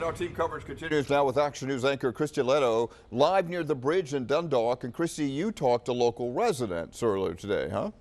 Our team coverage continues now with Action News anchor Christy Leto live near the bridge in Dundalk. And Christy, you talked to local residents earlier today, huh?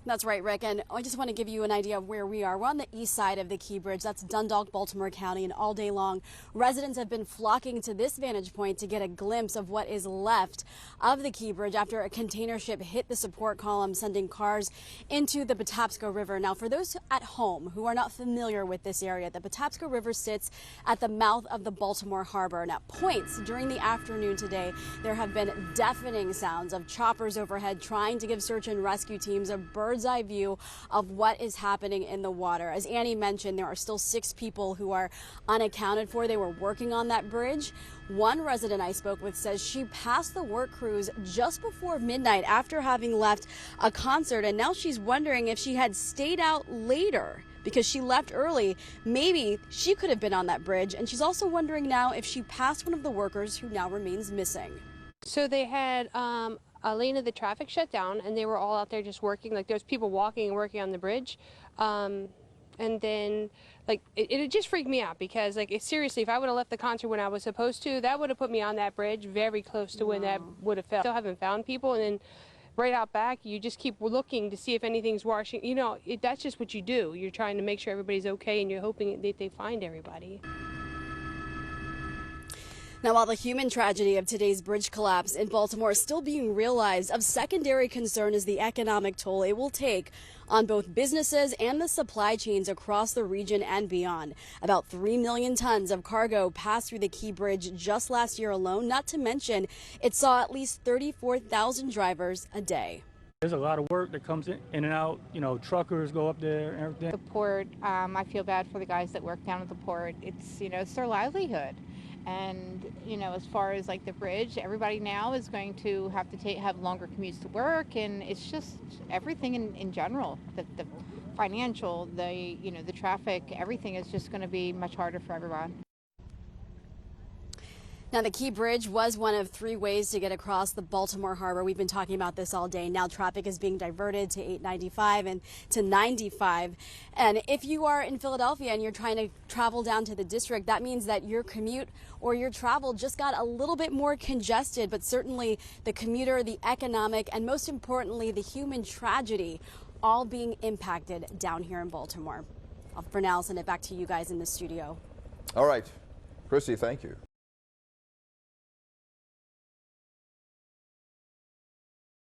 That's right, Rick, and I just want to give you an idea of where we are. We're on the east side of the Key Bridge. That's Dundalk, Baltimore County, and all day long, residents have been flocking to this vantage point to get a glimpse of what is left of the Key Bridge after a container ship hit the support column, sending cars into the Patapsco River. Now, for those at home who are not familiar with this area, the Patapsco River sits at the mouth of the Baltimore Harbor. And at points during the afternoon today, there have been deafening sounds of choppers overhead trying to give search and rescue teams a bird's eye view of what is happening in the water. As Annie mentioned, there are still 6 people who are unaccounted for. They were working on that bridge. One resident I spoke with says she passed the work crews just before midnight after having left a concert, and now she's wondering if she had stayed out later because she left early. Maybe she could have been on that bridge, and she's also wondering now if she passed one of the workers who now remains missing. So they had a lane of the traffic shut down, and they were all out there just working. Like, there's people walking and working on the bridge. And then, like, it just freaked me out because, like, seriously, if I would have left the concert when I was supposed to, that would have put me on that bridge very close to when that would have fell. Still haven't found people, and then right out back, you just keep looking to see if anything's washing. You know, that's just what you do. You're trying to make sure everybody's okay, and you're hoping that they find everybody. Now, while the human tragedy of today's bridge collapse in Baltimore is still being realized, of secondary concern is the economic toll it will take on both businesses and the supply chains across the region and beyond. About 3 million tons of cargo passed through the Key Bridge just last year alone, not to mention it saw at least 34,000 drivers a day. There's a lot of work that comes in and out. You know, truckers go up there and everything. The port, I feel bad for the guys that work down at the port. It's, you know, it's their livelihood. And, you know, as far as like the bridge, everybody now is going to have to have longer commutes to work, and it's just everything in general. The financial, you know, the traffic, everything is just going to be much harder for everyone. Now, the Key Bridge was one of 3 ways to get across the Baltimore Harbor. We've been talking about this all day. Now traffic is being diverted to 895 and to 95. And if you are in Philadelphia and you're trying to travel down to the district, that means that your commute or your travel just got a little bit more congested. But certainly the commuter, the economic, and most importantly, the human tragedy all being impacted down here in Baltimore. For now, I'll send it back to you guys in the studio. All right. Christy, thank you.